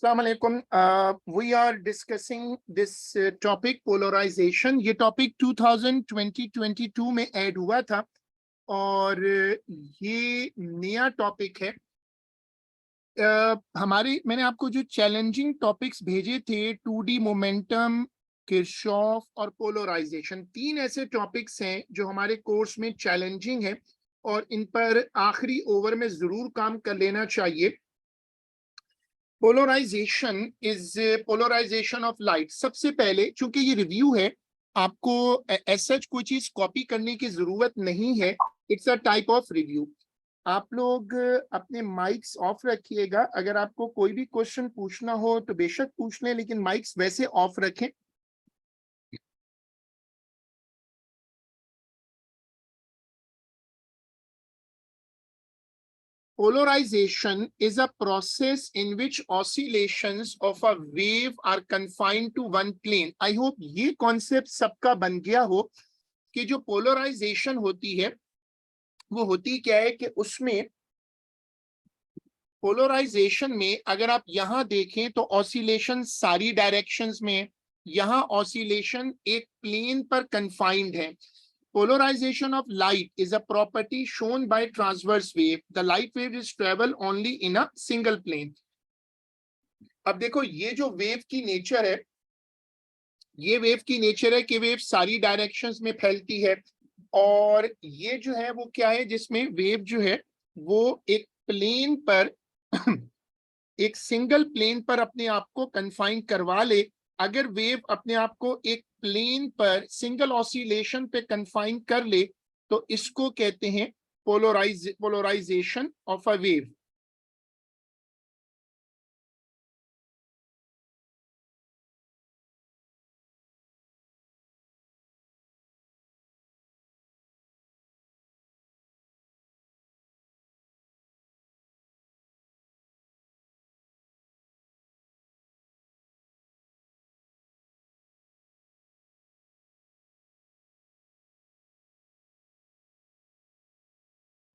Assalamu alaikum. We are discussing this topic polarization. ये topic 2022 में add हुआ था और ये नया टॉपिक है। मैंने आपको जो चैलेंजिंग टॉपिक्स भेजे थे 2D मोमेंटम, किरशॉफ और पोलराइजेशन, तीन ऐसे टॉपिक्स हैं जो हमारे कोर्स में चैलेंजिंग है और इन पर आखिरी ओवर में जरूर काम कर लेना चाहिए। Polarisation is polarisation of light. सबसे पहले चूंकि ये रिव्यू है, आपको ऐसा कोई चीज कॉपी करने की जरूरत नहीं है। It's a type of review. आप लोग अपने माइक्स ऑफ रखिएगा। अगर आपको कोई भी क्वेश्चन पूछना हो तो बेशक पूछ लें, लेकिन माइक्स वैसे ऑफ रखें। Polarization is a process in which oscillations of a wave are confined to one plane. I hope ये कॉन्सेप्ट सबका बन गया हो कि जो पोलराइजेशन होती है वो होती क्या है कि उसमें पोलराइजेशन में अगर आप यहां देखें तो ऑसिलेशन सारी डायरेक्शंस में, यहां ऑसिलेशन एक प्लेन पर कन्फाइंड है। Polarization of light is a property shown by transverse wave. The light wave is travel only in a single plane. अब देखो ये जो वेव की नेचर है, ये वेव की नेचर है कि वेव सारी डायरेक्शंस में फैलती है, और ये जो है वो क्या है, जिसमें वेव जो है वो एक प्लेन पर एक सिंगल प्लेन पर अपने आप को कन्फाइन करवा ले। अगर वेव अपने आप को एक प्लेन पर सिंगल ऑसिलेशन पे कन्फाइन कर ले तो इसको कहते हैं पोलराइजेशन ऑफ अ वेव।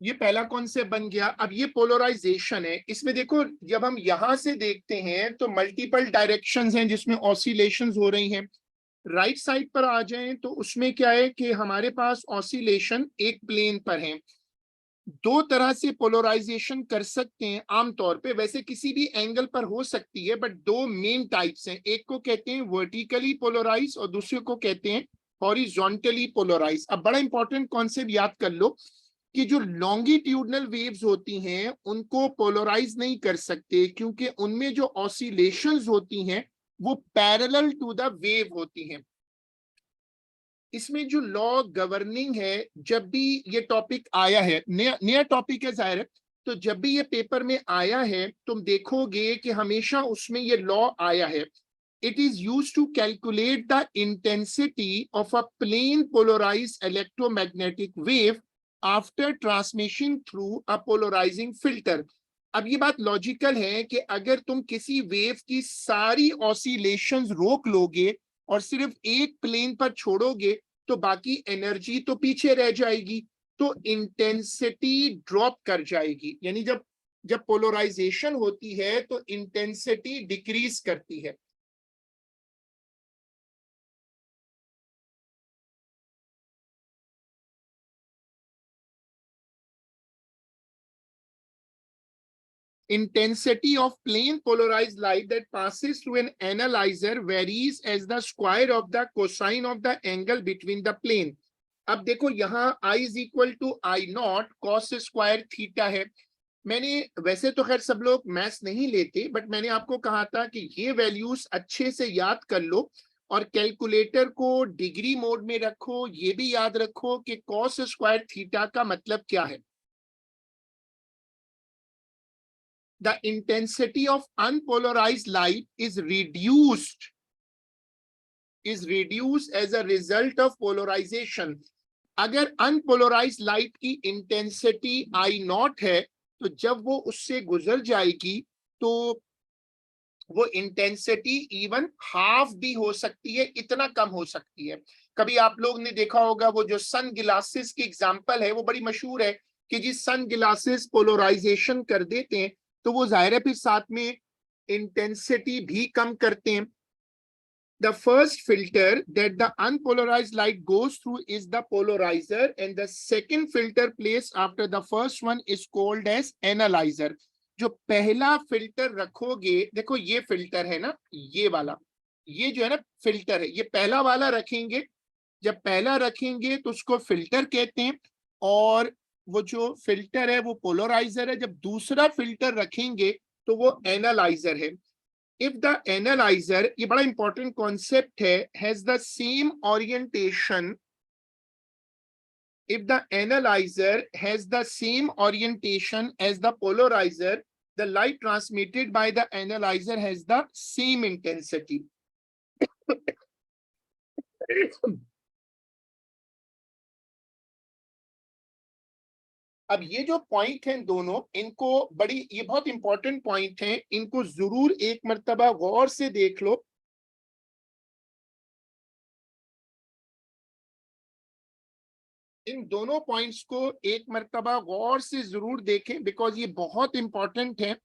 ये पहला कॉन्सेप्ट बन गया। अब ये पोलराइजेशन है, इसमें देखो जब हम यहां से देखते हैं तो मल्टीपल डायरेक्शंस हैं जिसमें ऑसिलेशंस हो रही हैं। राइट साइड पर आ जाएं तो उसमें क्या है कि हमारे पास ऑसिलेशन एक प्लेन पर है। दो तरह से पोलराइजेशन कर सकते हैं आमतौर पे, वैसे किसी भी एंगल पर हो सकती है, बट दो मेन टाइप्स हैं। एक को कहते हैं वर्टिकली पोलराइज और दूसरे को कहते हैं हॉरिजॉन्टली पोलराइज। अब बड़ा इंपॉर्टेंट कॉन्सेप्ट याद कर लो कि जो लॉन्गिट्यूडनल वेव्स होती हैं उनको पोलराइज नहीं कर सकते, क्योंकि उनमें जो ऑसिलेशंस होती हैं वो पैरेलल टू द वेव होती हैं। इसमें जो लॉ गवर्निंग है, जब भी ये टॉपिक आया है, नया टॉपिक है जाहिर है, तो जब भी ये पेपर में आया है तुम देखोगे कि हमेशा उसमें ये लॉ आया है। It is use to calculate the intensity of a plane polarised electromagnetic wave after transmission through a polarising filter. अब ये बात लॉजिकल है कि अगर तुम किसी वेव की सारी ऑसिलेशंस रोक लोगे और सिर्फ एक प्लेन पर छोड़ोगे तो बाकी एनर्जी तो पीछे रह जाएगी, तो इंटेंसिटी ड्रॉप कर जाएगी। यानी जब जब पोलराइजेशन होती है तो इंटेंसिटी डिक्रीज करती है। Intensity of plane polarized light that passes through an analyzer varies as the square of the cosine of the angle between the plane. अब देखो यहाँ I is equal to I not cos square theta है। मैंने वैसे तो खैर सब लोग मैथ्स नहीं लेते, बट मैंने आपको कहा था कि ये वैल्यूज अच्छे से याद कर लो और कैलकुलेटर को डिग्री मोड में रखो। ये भी याद रखो कि cos स्क्वायर थीटा का मतलब क्या है। The intensity of unpolarized light is reduced as a result of polarization. अगर अनपोलराइज्ड लाइट की इंटेंसिटी आई नॉट है तो जब वो उससे गुजर जाएगी तो वो इंटेंसिटी इवन हाफ भी हो सकती है, इतना कम हो सकती है। कभी आप लोग ने देखा होगा वो जो सन ग्लासेस की एग्जांपल है वो बड़ी मशहूर है कि जी सन ग्लासेस पोलराइजेशन कर देते हैं, तो वो जाहिर है फिर साथ में इंटेंसिटी भी कम करते हैं। The first filter that the unpolarized light goes through is the polarizer, and the second filter placed after the first one is called as analyzer. जो पहला फिल्टर रखोगे, देखो ये फिल्टर है ना, ये वाला, ये जो है ना फिल्टर है, ये पहला वाला रखेंगे। जब पहला रखेंगे तो उसको फिल्टर कहते हैं, और वो जो फिल्टर है वो पोलराइजर है। जब दूसरा फिल्टर रखेंगे तो वो एनालाइजर है। इफ द एनालाइजर, ये बड़ा इंपॉर्टेंट कॉन्सेप्ट है, has the same orientation, if the analyzer has the same orientation as the polarizer, the light transmitted by the analyzer has the same intensity. अब ये जो पॉइंट हैं दोनों, इनको बड़ी, ये बहुत इंपॉर्टेंट पॉइंट हैं, इनको जरूर एक मर्तबा गौर से देख लो। इन दोनों पॉइंट्स को एक मर्तबा गौर से जरूर देखें, बिकॉज ये बहुत इंपॉर्टेंट है।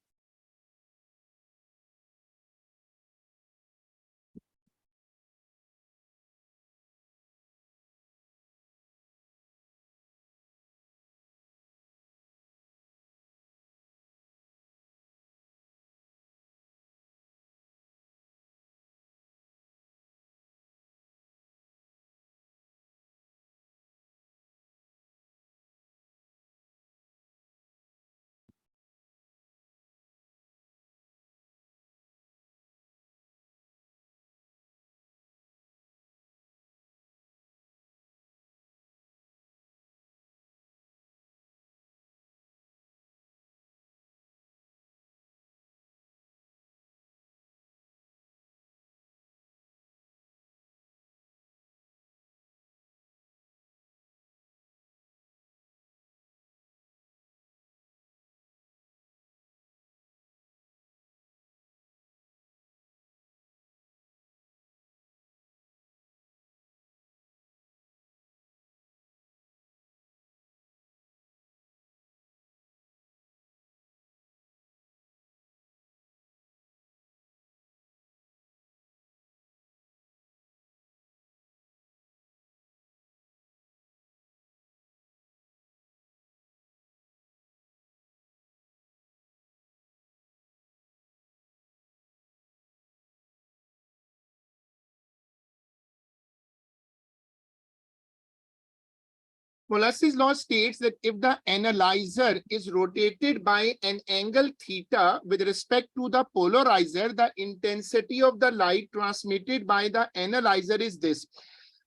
Molasses law states that if the analyzer is rotated by an angle theta with respect to the polarizer, the intensity of the light transmitted by the analyzer is this.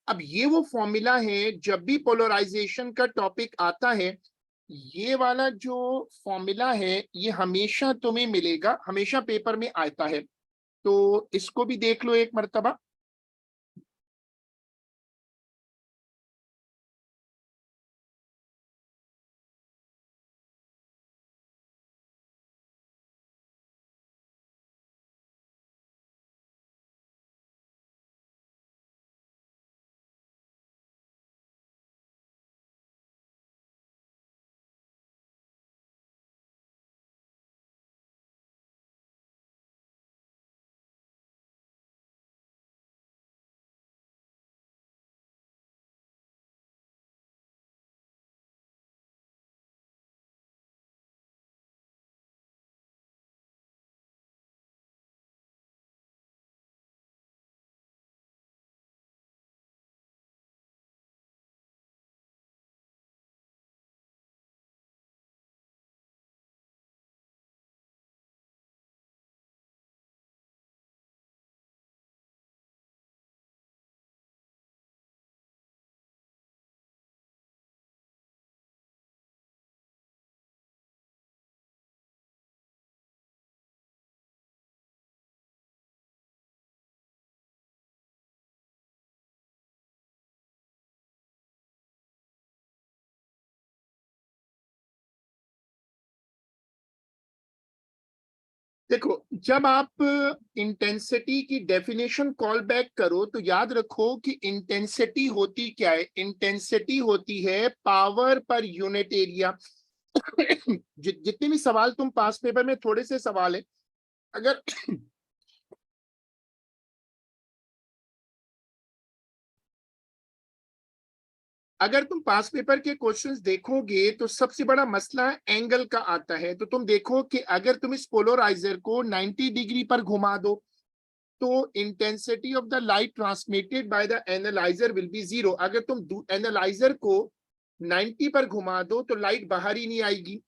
अब ये वो formula है, जब भी polarisation का topic आता है, ये वाला जो फॉर्मूला है ये हमेशा तुम्हें मिलेगा, हमेशा पेपर में आता है, तो इसको भी देख लो एक मर्तबा। देखो, जब आप इंटेंसिटी की डेफिनेशन कॉल बैक करो तो याद रखो कि इंटेंसिटी होती क्या है। इंटेंसिटी होती है पावर पर यूनिट एरिया। जितने भी सवाल तुम पास पेपर में, थोड़े से सवाल है, अगर अगर तुम पास पेपर के क्वेश्चंस देखोगे तो सबसे बड़ा मसला एंगल का आता है। तो तुम देखो कि अगर तुम इस पोलराइजर को 90 डिग्री पर घुमा दो तो intensity of the light transmitted by the analyser will be zero. अगर तुम एनालाइजर को 90 पर घुमा दो तो लाइट बाहर ही नहीं आएगी।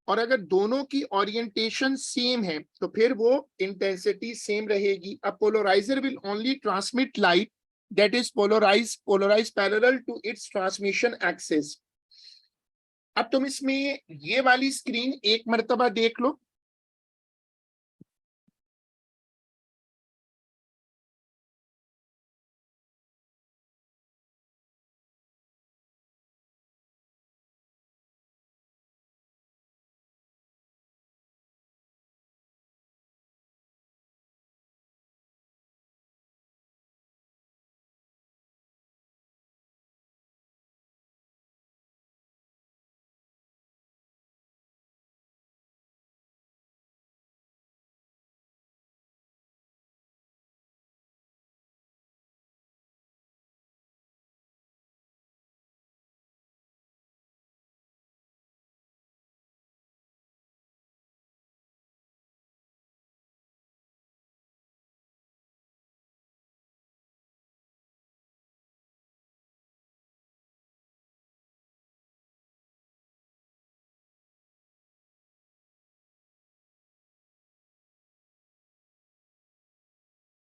और अगर दोनों की ओरिएंटेशन सेम है तो फिर वो इंटेंसिटी सेम रहेगी। अब polariser will only transmit light that is polarized parallel to its transmission axis। अब तुम इसमें ये वाली स्क्रीन एक मर्तबा देख लो।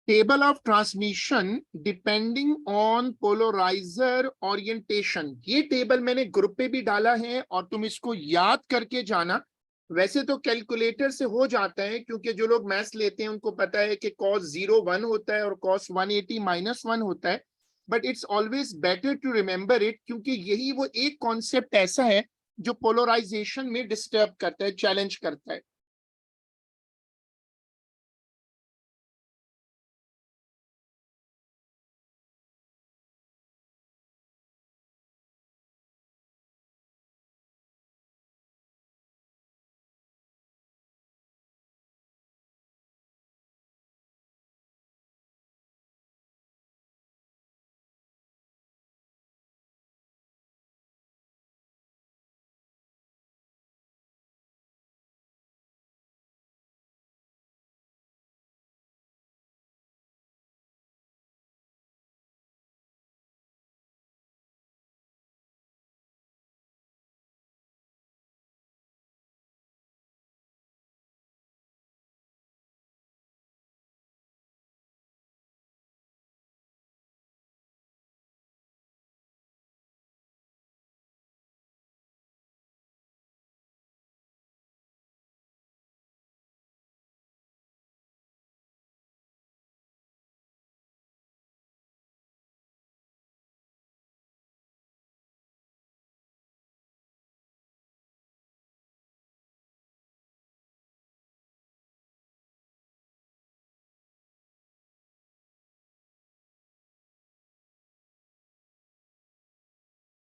Table of transmission depending on polariser orientation, ये टेबल मैंने ग्रुप पे भी डाला है और तुम इसको याद करके जाना। वैसे तो कैलकुलेटर से हो जाता है क्योंकि जो लोग मैथ्स लेते हैं उनको पता है कि cos 0 1 होता है और cos 180 -1 होता है। But it's always better to remember it, क्योंकि यही वो एक कॉन्सेप्ट ऐसा है जो पोलराइजेशन में डिस्टर्ब करता है, चैलेंज करता है।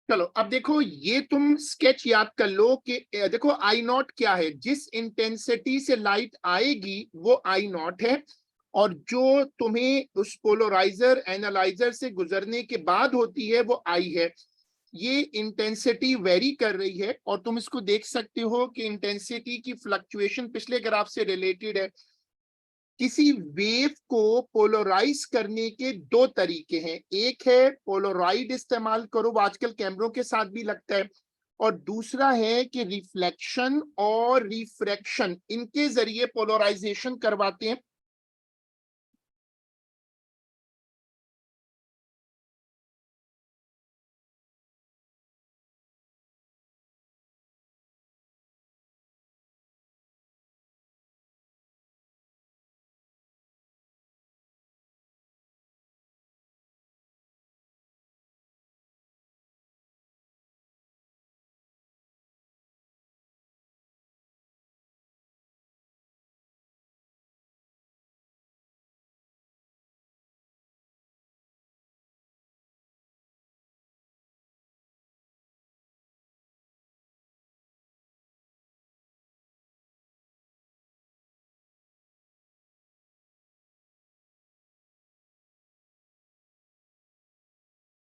चलो अब देखो, ये तुम स्केच याद कर लो कि देखो आई नॉट क्या है। जिस इंटेंसिटी से लाइट आएगी वो आई नॉट है, और जो तुम्हें उस पोलराइजर एनालाइजर से गुजरने के बाद होती है वो आई है। ये इंटेंसिटी वेरी कर रही है और तुम इसको देख सकते हो कि इंटेंसिटी की फ्लक्चुएशन पिछले ग्राफ से रिलेटेड है। किसी वेव को पोलराइज करने के दो तरीके हैं, एक है पोलराइड इस्तेमाल करो, वो आजकल कैमरों के साथ भी लगता है, और दूसरा है कि रिफ्लेक्शन और रिफ्रैक्शन, इनके जरिए पोलराइजेशन करवाते हैं।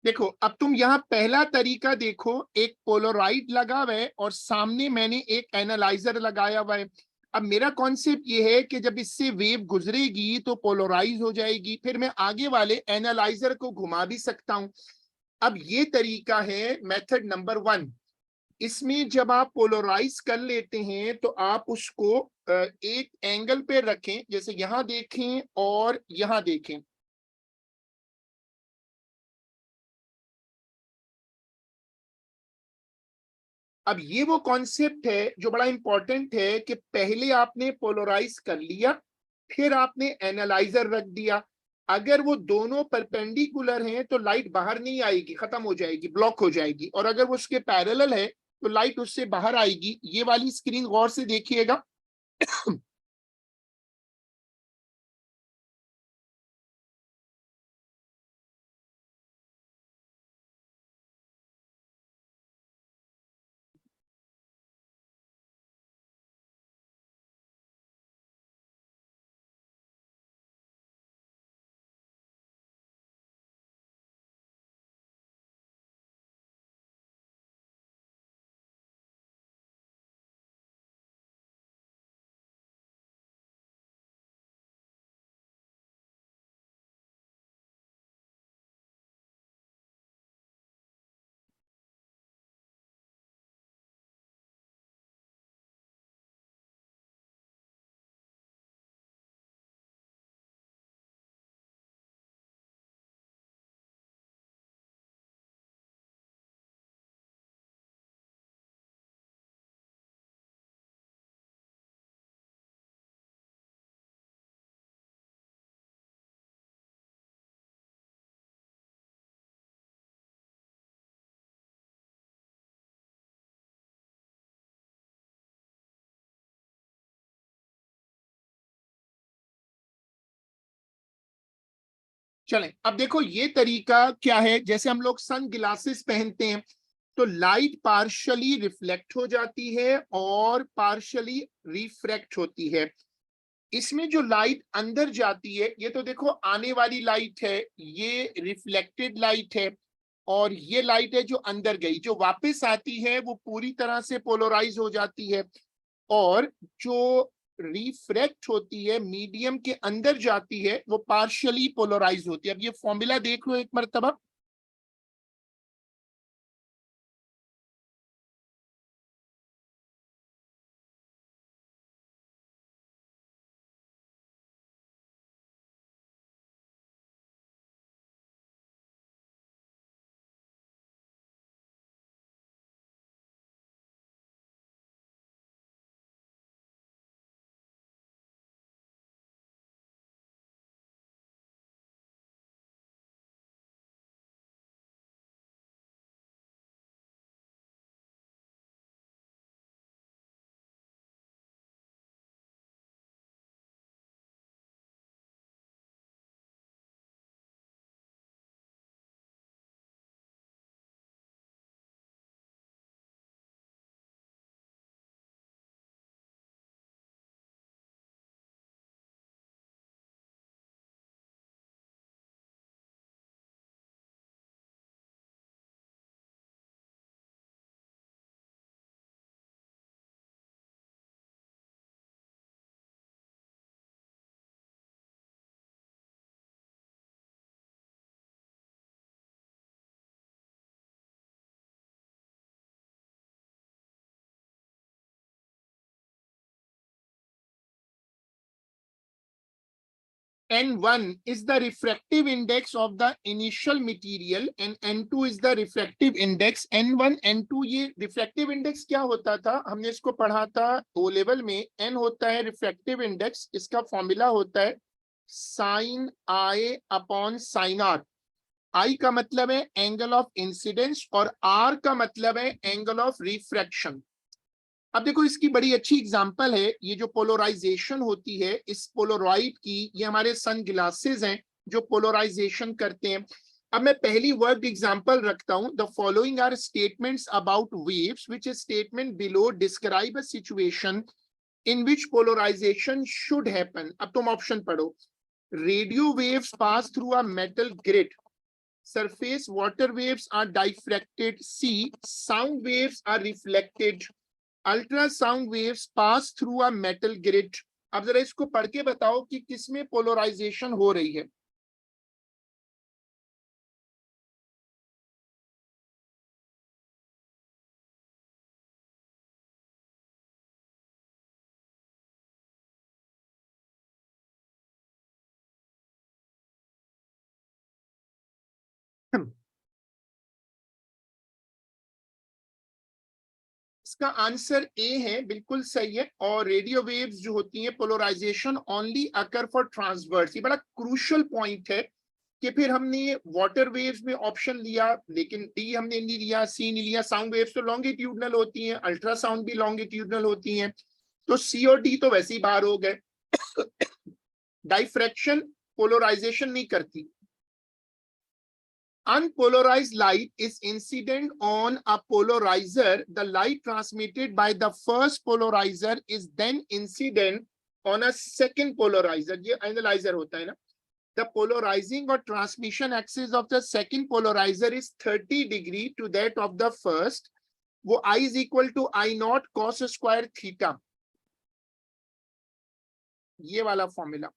देखो अब तुम यहाँ पहला तरीका देखो, एक पोलराइड लगा हुआ है और सामने मैंने एक एनालाइजर लगाया हुआ है। अब मेरा कॉन्सेप्ट ये है कि जब इससे वेव गुजरेगी तो पोलराइज हो जाएगी, फिर मैं आगे वाले एनालाइजर को घुमा भी सकता हूं। अब ये तरीका है मेथड नंबर 1। इसमें जब आप पोलराइज कर लेते हैं तो आप उसको एक एंगल पे रखें, जैसे यहां देखें और यहां देखें। अब ये वो कॉन्सेप्ट है जो बड़ा इंपॉर्टेंट है कि पहले आपने पोलराइज कर लिया, फिर आपने एनालाइजर रख दिया। अगर वो दोनों परपेंडिकुलर हैं तो लाइट बाहर नहीं आएगी, खत्म हो जाएगी, ब्लॉक हो जाएगी। और अगर वो उसके पैरेलल है तो लाइट उससे बाहर आएगी। ये वाली स्क्रीन गौर से देखिएगा। चलें, अब देखो ये तरीका क्या है। जैसे हम लोग सन ग्लासेस पहनते हैं तो लाइट पार्शली रिफ्लेक्ट हो जाती है और पार्शली रिफ्रैक्ट होती है। इसमें जो लाइट अंदर जाती है, ये तो देखो आने वाली लाइट है, ये रिफ्लेक्टेड लाइट है, और ये लाइट है जो अंदर गई। जो वापस आती है वो पूरी तरह से पोलराइज हो जाती है, और जो रिफ्रैक्ट होती है, मीडियम के अंदर जाती है, वो पार्शियली पोलराइज होती है। अब ये फॉर्मूला देख लो एक मरतबा। N1 is the refractive index of the initial material and N2 is the refractive index. N1 N2, ये refractive index क्या होता था, हमने इसको पढ़ा था O लेवल में। N होता है refractive index, इसका फॉर्मूला होता है sin I upon sin R। I का मतलब है एंगल ऑफ इंसिडेंस और R का मतलब है एंगल ऑफ रिफ्रैक्शन। अब देखो इसकी बड़ी अच्छी एग्जांपल है, ये जो पोलराइजेशन होती है इस पोलराइड की, ये हमारे सन ग्लासेस हैं जो पोलराइजेशन करते हैं। अब मैं पहली वर्ड एग्जांपल रखता हूं। The following are statements about waves which statement below describe a situation in which polarisation should happen. अब तुम ऑप्शन पढ़ो। Radio waves pass through a metal grid, surface water waves are diffracted. C, sound waves are reflected. Ultrasound waves pass through a metal grid. अब जरा इसको पढ़ के बताओ कि किसमें पोलराइजेशन हो रही है। इसका आंसर ए है, बिल्कुल सही है। और रेडियो वेव्स जो होती हैं, polarisation only occur for transverse. ये बड़ा क्रूशियल पॉइंट है कि फिर हमने वाटर वेव्स में ऑप्शन लिया, लेकिन डी हमने नहीं लिया, सी नहीं लिया। साउंड वेव्स तो लॉन्गिट्यूडनल होती हैं, अल्ट्रासाउंड भी लॉन्गिट्यूडनल होती हैं, तो सी और डी तो वैसे ही बाहर हो गए। डाइफ्रैक्शन पोलराइजेशन नहीं करती। Unpolarized light is incident on a polarizer. The light transmitted by the first polarizer is then incident on a second polarizer. ये analyzer होता है ना। The polarizing or transmission axis of the second polarizer is 30 degree to that of the first. वो I is equal to I naught cos square theta, ये वाला formula.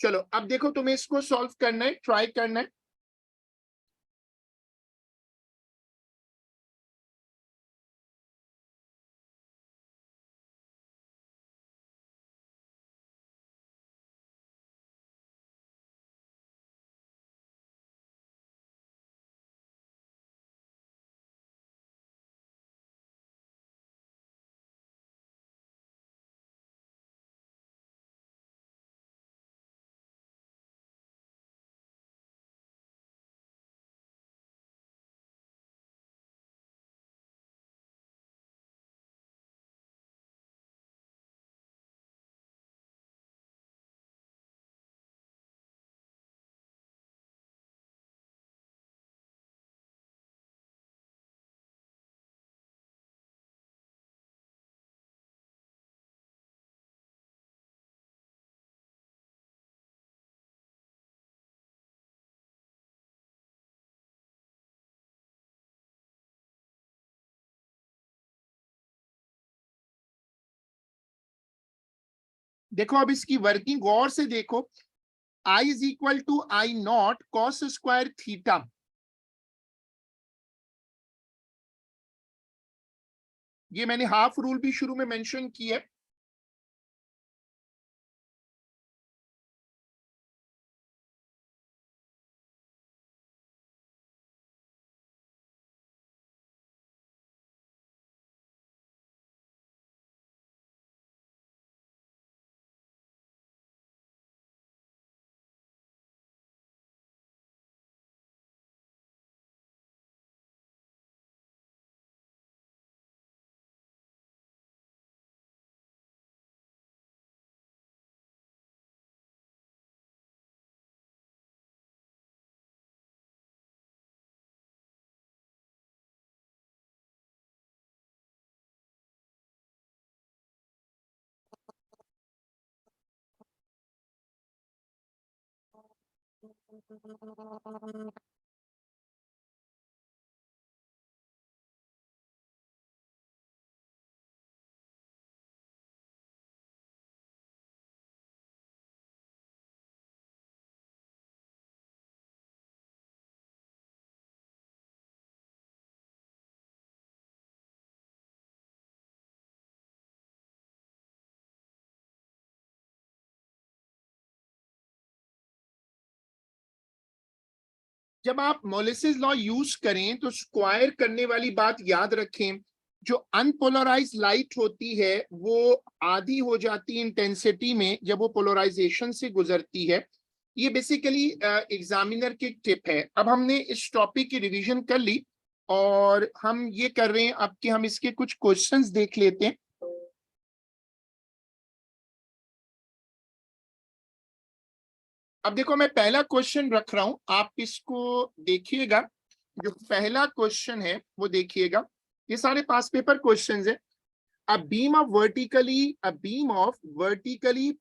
चलो अब देखो, तुम्हें इसको सॉल्व करना है, ट्राई करना है। देखो अब इसकी वर्किंग गौर से देखो। I is equal to I naught cos square theta। ये मैंने हाफ रूल भी शुरू में मेंशन किया है। जब आप मोलिसिस लॉ यूज करें तो स्क्वायर करने वाली बात याद रखें। जो अनपोलराइज लाइट होती है वो आधी हो जाती है इंटेंसिटी में जब वो पोलराइजेशन से गुजरती है। ये बेसिकली एग्जामिनर की टिप है। अब हमने इस टॉपिक की रिवीजन कर ली और हम ये कर रहे हैं अब कि हम इसके कुछ क्वेश्चंस देख लेते हैं। अब देखो मैं पहला क्वेश्चन रख रहा हूं, आप इसको देखिएगा। जो पहला क्वेश्चन है वो देखिएगा, ये सारे पास पेपर क्वेश्चंस है। a beam of vertically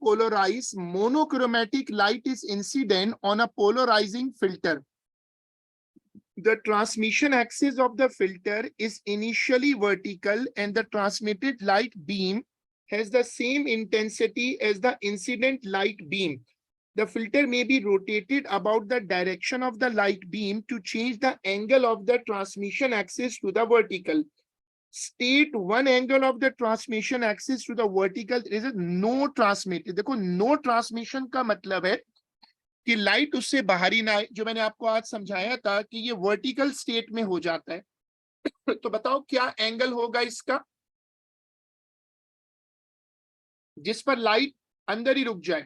polarized monochromatic light is incident on a polarizing filter. The transmission axis of the filter is initially vertical and the transmitted light beam has the same intensity as the incident light beam. The filter may be rotated about the direction of the light beam to change the angle of the transmission axis to the vertical. State one angle of the transmission axis to the vertical, there is no transmitted. देखो no transmission का मतलब है कि light उससे बाहर ही ना आए, जो मैंने आपको आज समझाया था कि ये वर्टिकल स्टेट में हो जाता है। तो बताओ क्या एंगल होगा इसका जिस पर लाइट अंदर ही रुक जाए?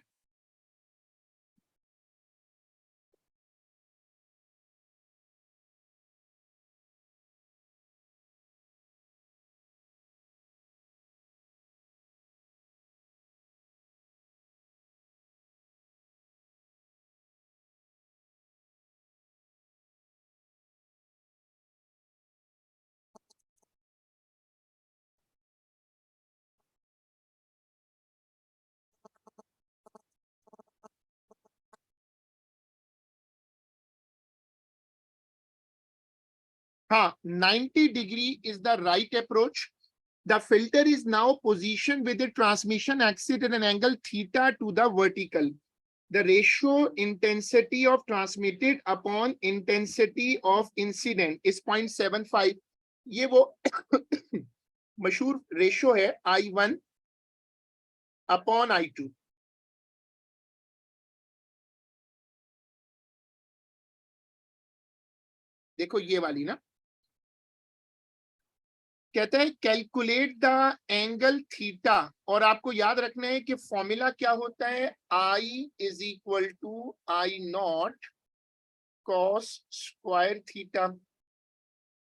हाँ, 90 degree is the right approach. The filter is now positioned with the transmission axis at an angle theta to the vertical. The ratio intensity of transmitted upon intensity of incident is 0.75. ये वो मशहूर ratio है I1 upon I2. देखो ये वाली ना, कहता है कैलकुलेट द एंगल थीटा, और आपको याद रखना है कि फॉर्मूला क्या होता है, I is equal to I nought cos square theta,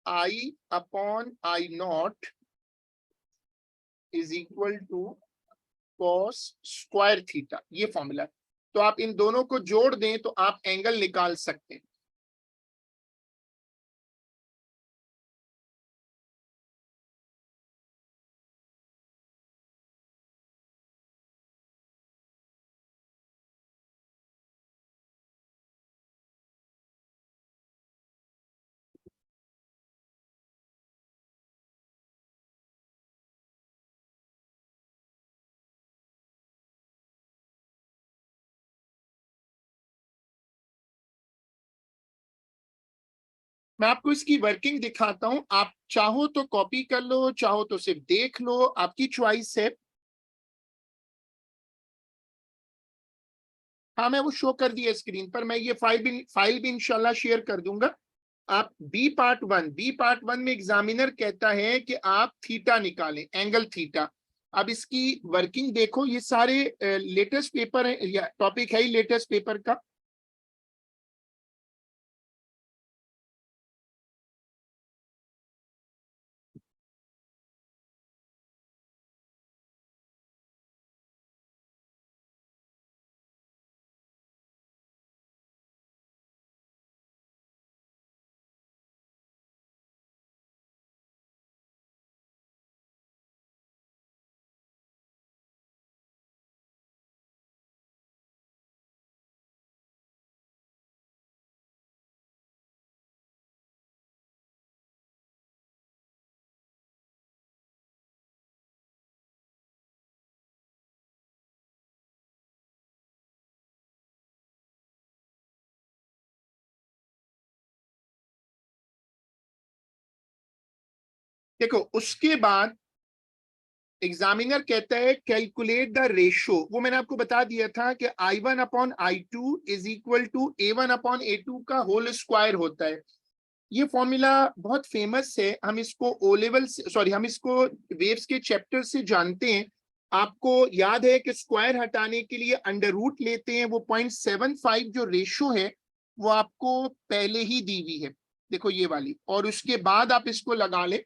I upon I nought is equal to cos square theta, ये फॉर्मूला है। तो आप इन दोनों को जोड़ दें तो आप एंगल निकाल सकते हैं। मैं आपको इसकी वर्किंग दिखाता हूं, आप चाहो तो कॉपी कर लो, चाहो तो सिर्फ देख लो, आपकी चॉइस है। हाँ, मैं वो शो कर दिया स्क्रीन पर, मैं ये फाइल भी इंशाल्लाह शेयर कर दूंगा। आप बी पार्ट वन में एग्जामिनर कहता है कि आप थीटा निकालें, एंगल थीटा। अब इसकी वर्किंग देखो, ये सारे लेटेस्ट पेपर है या टॉपिक है ही लेटेस्ट पेपर का। देखो उसके बाद एग्जामिनर कहता है कैलकुलेट द रेशो, वो मैंने आपको बता दिया था कि I1 upon I2 is equal to A1 upon A2 का होल स्क्वायर होता है। ये फॉर्मूला बहुत फेमस है, हम इसको ओ लेवल सॉरी हम इसको वेव्स के चैप्टर से जानते हैं। आपको याद है कि स्क्वायर हटाने के लिए अंडर रूट लेते हैं, वो 0.75 जो रेशो है वो आपको पहले ही दी हुई है, देखो ये वाली, और उसके बाद आप इसको लगा ले।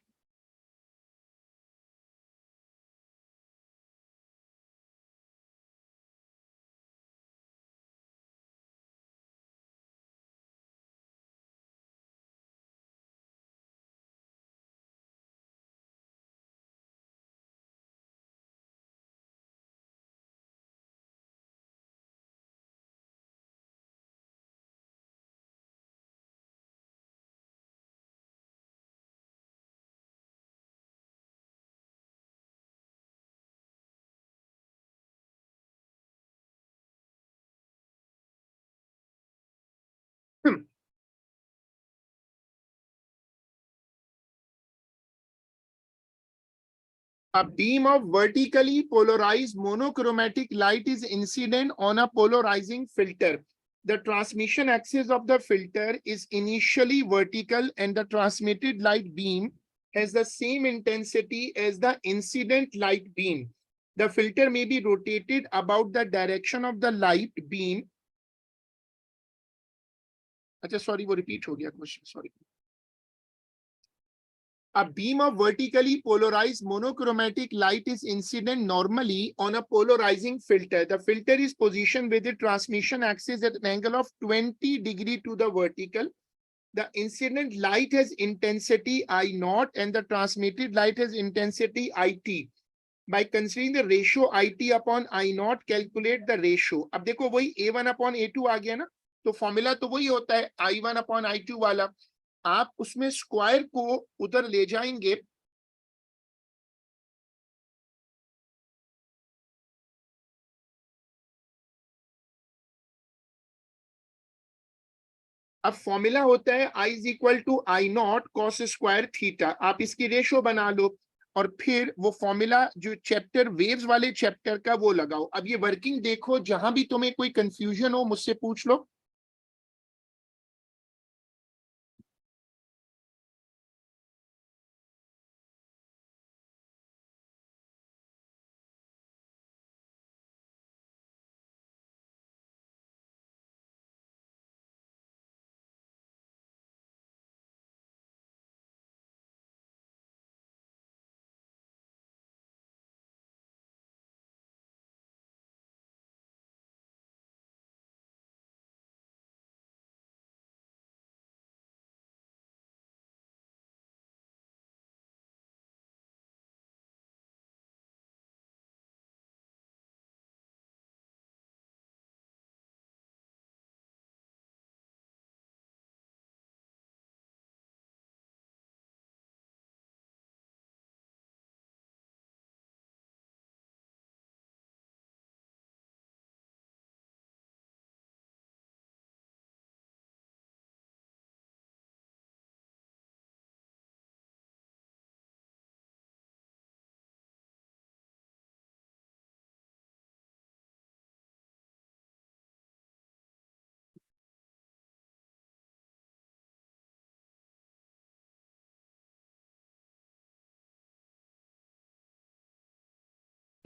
A beam of vertically polarized monochromatic light is incident on a polarizing filter. The transmission axis of the filter is initially vertical and the transmitted light beam has the same intensity as the incident light beam. The filter may be rotated about the direction of the light beam. अच्छा sorry वो repeat हो गया question, sorry. A beam of vertically polarized monochromatic light is incident normally on a polarizing filter. The filter is positioned with the transmission axis at an angle of 20 degrees to the vertical. The incident light has intensity I naught and the transmitted light has intensity IT. By considering the ratio IT upon I naught, calculate the ratio. अब देखो वही A1 upon A2 आ गया ना, तो formula तो वही होता है I1 upon I2 वाला. आप उसमें स्क्वायर को उधर ले जाएंगे, अब फॉर्मूला होता है I is equal to I nought cos square theta. आप इसकी रेशो बना लो और फिर वो फॉर्मूला जो चैप्टर वेव्स वाले चैप्टर का वो लगाओ. अब ये वर्किंग देखो, जहां भी तुम्हें कोई कंफ्यूजन हो मुझसे पूछ लो.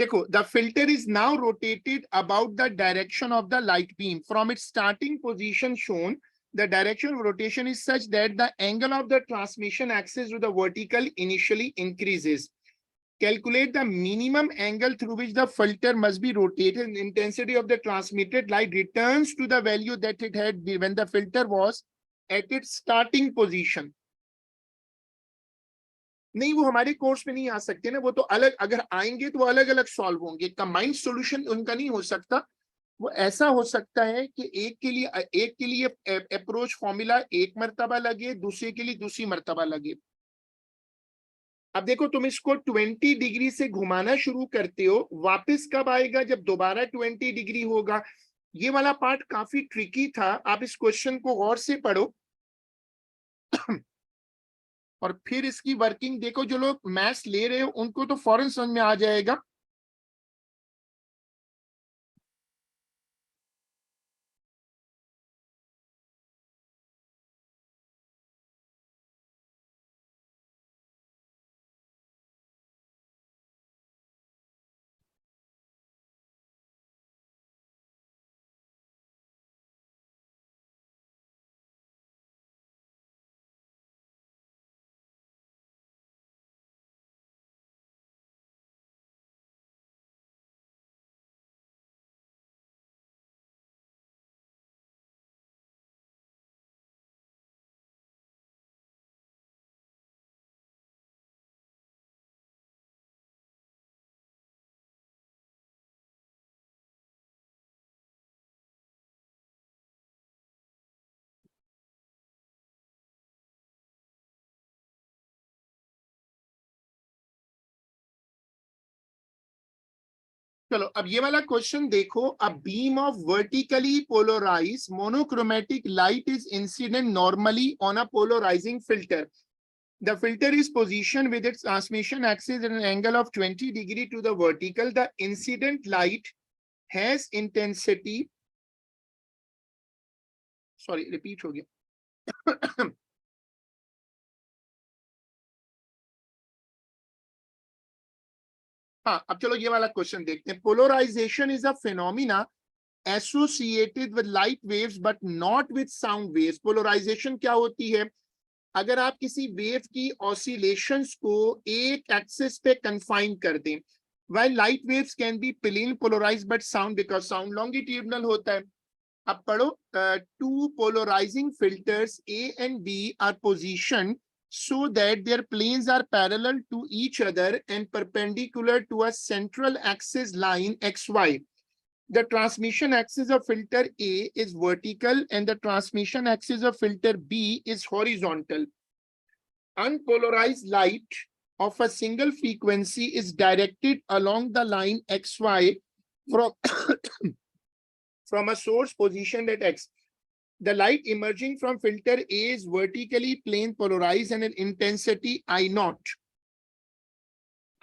देखो, the filter is now rotated about the direction of the light beam. From its starting position shown, the direction of rotation is such that the angle of the transmission axis to the vertical initially increases. Calculate the minimum angle through which the filter must be rotated and intensity of the transmitted light returns to the value that it had when the filter was at its starting position. नहीं, वो हमारे course में नहीं आ सकते ना, वो तो अलग, अगर आएंगे तो वो अलग अलग सॉल्व होंगे. कंबाइंड सॉल्यूशन उनका नहीं हो सकता. वो ऐसा हो सकता है कि एक के लिए अप्रोच फॉर्मूला एक मर्तबा लगे, दूसरे के लिए दूसरी मर्तबा लगे. अब देखो, तुम इसको 20 डिग्री से घुमाना शुरू करते हो, वापस कब आएगा? जब दोबारा 20 डिग्री होगा. ये वाला पार्ट काफी ट्रिकी था. आप इस क्वेश्चन को गौर से पढ़ो और फिर इसकी वर्किंग देखो. जो लोग मैथ्स ले रहे हो उनको तो फौरन समझ में आ जाएगा. चलो अब ये वाला क्वेश्चन देखो. A beam of vertically polarised monochromatic light is incident normally on a polarising filter. The filter is positioned with its transmission axis at an angle of 20 degree to the vertical. The incident light has intensity, sorry repeat हो गया हाँ, अब चलो ये वाला question देखते हैं. Polarisation is a phenomena associated with light waves but not with sound waves. Polarisation क्या होती है? अगर आप किसी वेव की ऑसिलेशंस को एक एक्सिस पे कन्फाइन कर दें. while light waves can be plane polarized but sound because sound longitudinal होता है. अब पढ़ो. Two polarizing filters A and B are positioned so that their planes are parallel to each other and perpendicular to a central axis line XY. The transmission axis of filter A is vertical and the transmission axis of filter B is horizontal. Unpolarized light of a single frequency is directed along the line XY from from a source positioned at X. The light emerging from filter A is vertically plane polarized and an intensity I naught.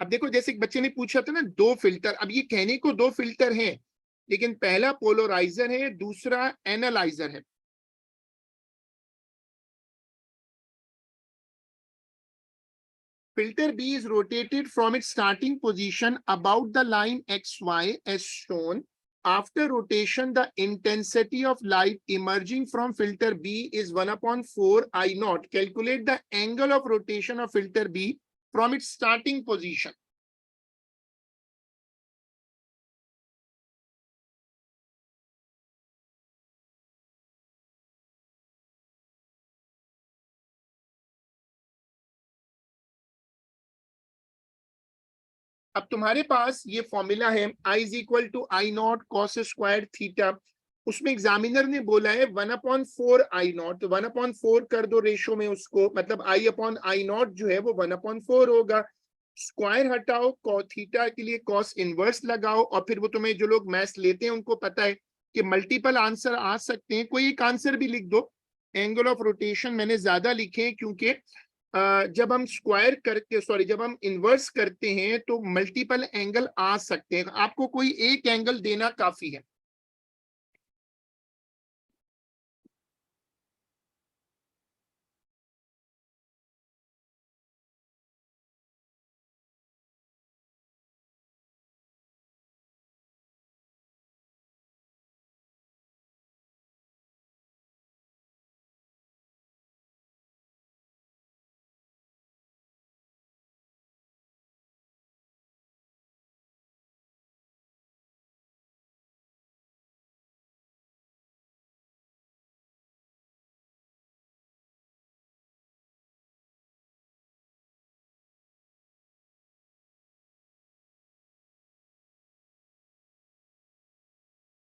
अब देखो, जैसे एक बच्चे ने पूछा था ना दो फिल्टर. अब ये कहने को दो फिल्टर हैं, लेकिन पहला पोलराइजर है, दूसरा एनालाइजर है. Filter B is rotated from its starting position about the line XY as shown. After rotation, the intensity of light emerging from filter B is 1/4 I naught. Calculate the angle of rotation of filter B from its starting position. अब तुम्हारे पास ये formula है I is equal to I nought cos square theta. उसमें examiner ने बोला है 1/4 आई not. तो 1/4 कर दो रेशो में उसको, मतलब I अपॉन आई नॉट जो है वो 1/4 होगा. स्क्वायर हटाओ, थीटा के लिए कॉस इनवर्स लगाओ, और फिर वो तुम्हें जो लोग मैथ्स लेते हैं उनको पता है कि मल्टीपल आंसर आ सकते हैं. कोई एक आंसर भी लिख दो. एंगल ऑफ रोटेशन मैंने ज्यादा लिखे हैं क्योंकि जब हम स्क्वायर करके जब हम इन्वर्स करते हैं तो मल्टीपल एंगल आ सकते हैं. आपको कोई एक एंगल देना काफी है.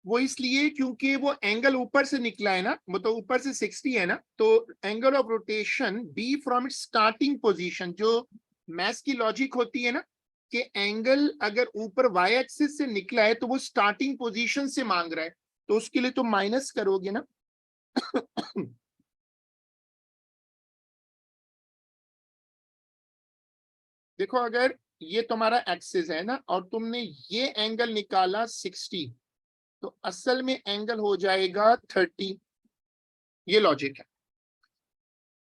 वो इसलिए क्योंकि वो एंगल ऊपर से निकला है ना, वो तो ऊपर से 60 है ना. तो angle of rotation be from its starting position, जो मैथ्स की लॉजिक होती है ना कि एंगल अगर ऊपर वाई एक्सिस से निकला है तो वो स्टार्टिंग पोजीशन से मांग रहा है, तो उसके लिए तो माइनस करोगे ना. देखो, अगर ये तुम्हारा एक्सिस है ना और तुमने ये एंगल निकाला 60, तो असल में एंगल हो जाएगा 30. ये लॉजिक है.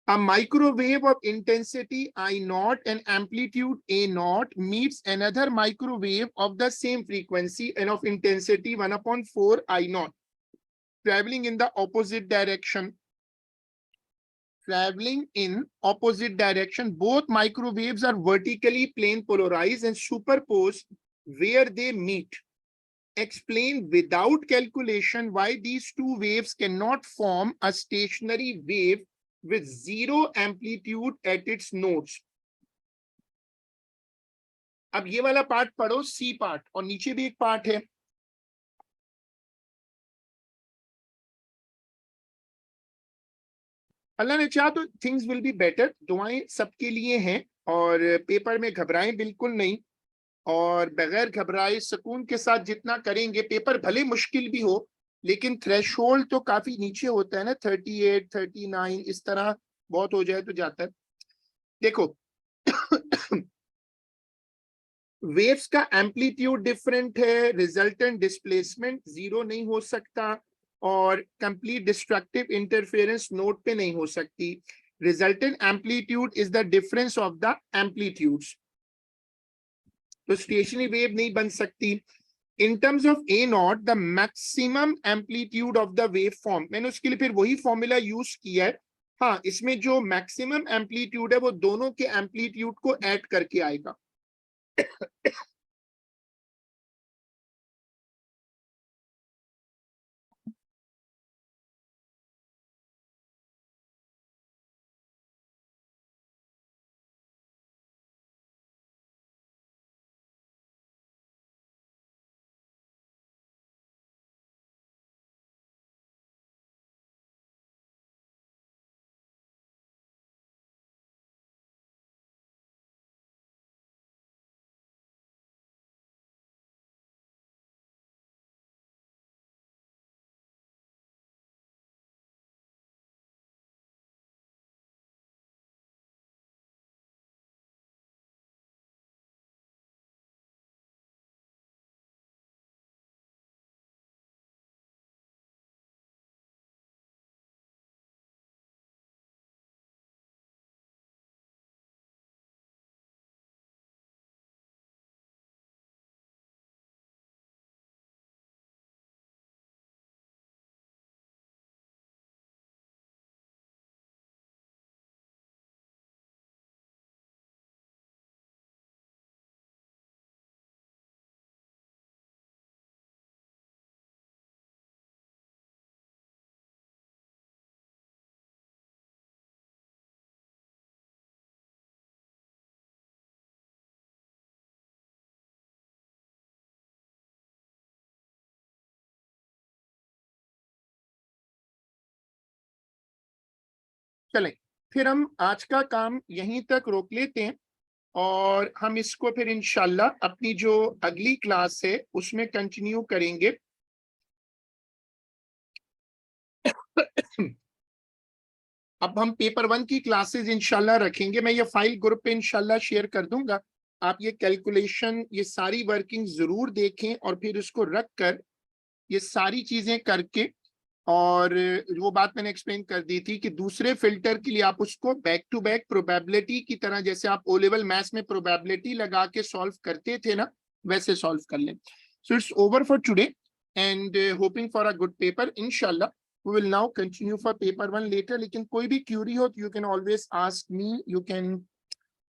A microwave of intensity I naught and amplitude A naught meets another microwave of the same frequency and of intensity 1/4 I naught, traveling in the opposite direction. Traveling in opposite direction, both microwaves are vertically plane polarized and superposed where they meet. Explain without calculation why these two waves cannot form a stationary wave with zero amplitude at its nodes. अब ये वाला part पढ़ो, C part, और नीचे भी एक part है. अल्लाह ने चाहा तो थिंग्स विल बी बेटर. दुआएं सबके लिए हैं, और पेपर में घबराएं बिल्कुल नहीं, और बगैर घबराए सुकून के साथ जितना करेंगे. पेपर भले मुश्किल भी हो, लेकिन थ्रेशोल्ड तो काफी नीचे होता है ना, 38, 39 इस तरह बहुत हो जाए तो जाता है. देखो वेव्स का एम्पलीट्यूड डिफरेंट है, रिजल्टेंट डिस्प्लेसमेंट जीरो नहीं हो सकता, और कंप्लीट डिस्ट्रक्टिव इंटरफेरेंस नोड पे नहीं हो सकती। Resultant amplitude is the difference of the amplitudes, तो स्टेशनरी वेव नहीं बन सकती। In terms of A naught, the maximum amplitude of the waveform, मैंने उसके लिए फिर वही फॉर्मूला यूज किया है। हाँ, इसमें जो मैक्सिमम एम्पलीट्यूड है वो दोनों के एम्पलीट्यूड को ऐड करके आएगा। चलें, फिर हम आज का काम यहीं तक रोक लेते हैं, और हम इसको फिर इंशाल्लाह अपनी जो अगली क्लास है उसमें कंटिन्यू करेंगे। अब हम पेपर 1 की क्लासेस इंशाल्लाह रखेंगे। मैं ये फाइल ग्रुप पे इंशाल्लाह शेयर कर दूंगा। आप ये कैलकुलेशन, ये सारी वर्किंग जरूर देखें, और फिर उसको रख कर ये सारी चीजें करके, और वो बात मैंने एक्सप्लेन कर दी थी कि दूसरे फिल्टर के लिए आप उसको बैक टू बैक प्रोबेबिलिटी की तरह, जैसे आप ओ लेवल मैथ्स में प्रोबेबिलिटी लगा के सॉल्व करते थे ना, वैसे सॉल्व कर लें। So it's over for today, and hoping for a good paper इंशाल्लाह। We will now continue for paper 1 later. लेकिन कोई भी क्यूरी हो, you can always ask me. You can